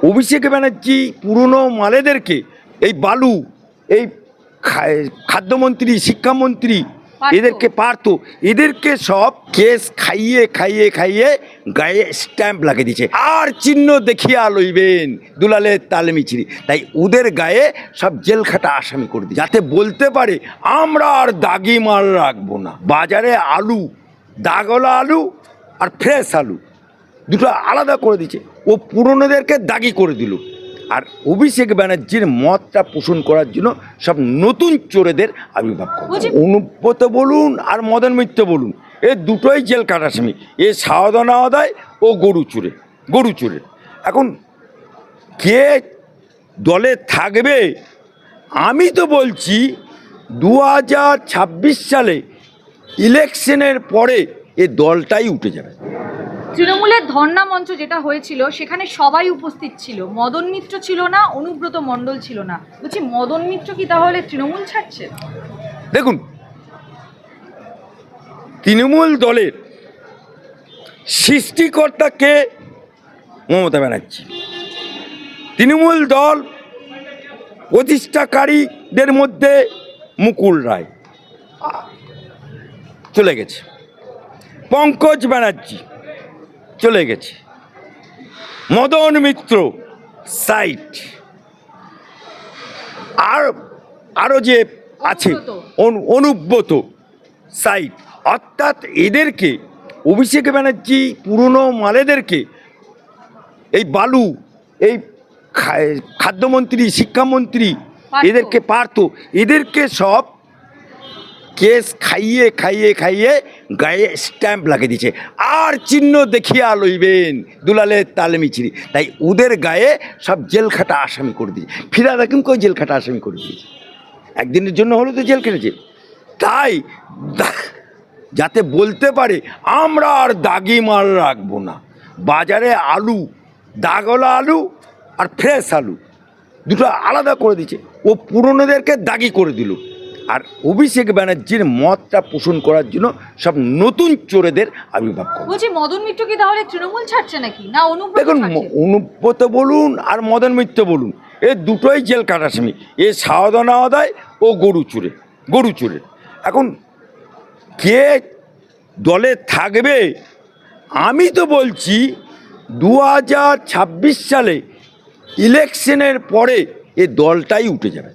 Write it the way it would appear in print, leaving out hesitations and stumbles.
অভিষেক ব্যানার্জি পুরনো মালেদেরকে এই বালু, এই খাদ্যমন্ত্রী, শিক্ষামন্ত্রী এদেরকে পারতো, এদেরকে সব কেস খাইয়ে খাইয়ে খাইয়ে গায়ে স্ট্যাম্প লাগিয়ে দিচ্ছে। আর চিহ্ন দেখিয়া লইবেন দুলালের তালে মিছিরি, তাই ওদের গায়ে সব জেল খাটা আসামি করে দিচ্ছে, যাতে বলতে পারে আমরা আর দাগি মাল রাখবো না। বাজারে আলু, দাগলা আলু আর ফ্রেশ আলু দুটো আলাদা করে দিচ্ছে। ও পুরনোদেরকে দাগি করে দিল। আর অভিষেক ব্যানার্জির মতটা পোষণ করার জন্য সব নতুন চোরেদের আবির্ভাব করে। অনুব্রত বলুন আর মদন মিত্র বলুন, এ দুটোই জেল কাটা আসামি। এ সাওদানা আদায় ও গরু চোরে। এখন কে দলে থাকবে? আমি তো বলছি 2026 সালে ইলেকশনের পরে এ দলটাই উঠে যাবে। তৃণমূলের ধর্ণা মঞ্চ যেটা হয়েছিল সেখানে সবাই উপস্থিত ছিল, মদন মিত্র ছিল না, অনুব্রত মণ্ডল ছিল না। বলছি মদন মিত্র কি তাহলে তৃণমূল ছাড়ছে? দেখুন, তৃণমূল দলের সৃষ্টিকর্তা কে? মমতা ব্যানার্জি। তৃণমূল দল প্রতিষ্ঠাকারীদের মধ্যে মুকুল রায় চলে গেছে, পঙ্কজ ব্যানার্জি চলে গেছে, মদন মিত্র সাইট, আরও যে আছে অনুব্রত সাইট। অর্থাৎ এদেরকে, অভিষেক ব্যানার্জি পুরনো মালেদেরকে এই বালু, এই খাদ্যমন্ত্রী, শিক্ষামন্ত্রী এদেরকে পারতো, এদেরকে সব কেস খাইয়ে খাইয়ে খাইয়ে গায়ে স্ট্যাম্প লাগিয়ে দিচ্ছে। আর চিহ্ন দেখিয়া লইবেন দুলালের তালে মিছিরি, তাই ওদের গায়ে সব জেল খাটা আসামি করে দিয়েছে। ফিরাদ হাকিমকেও জেল খাটা আসামি করে দিয়েছে, একদিনের জন্য হলেও তো জেল কেটেছে। তাই যাতে বলতে পারে আমরা আর দাগি মাল রাখবো না। বাজারে আলু, দাগলা আলু আর ফ্রেশ আলু দুটো আলাদা করে দিচ্ছে। ও পুরনোদেরকে দাগি করে দিল। আর অভিষেক ব্যানার্জির মতটা পোষণ করার জন্য সব নতুন চোরেদের আবির্ভাব করে। বলছি মদন মিত্র কি তাহলে তৃণমূল ছাড়ছে নাকি না অনুব্রত? দেখুন, অনুব্রত বলুন আর মদন মিত্র বলুন, এ দুটোই জেল কাটা আসামি। এ সাওদানা আদায় ও গরু চোরে। এখন কে দলে থাকবে? আমি তো বলছি 2026 সালে ইলেকশনের পরে এ দলটাই উঠে যাবে।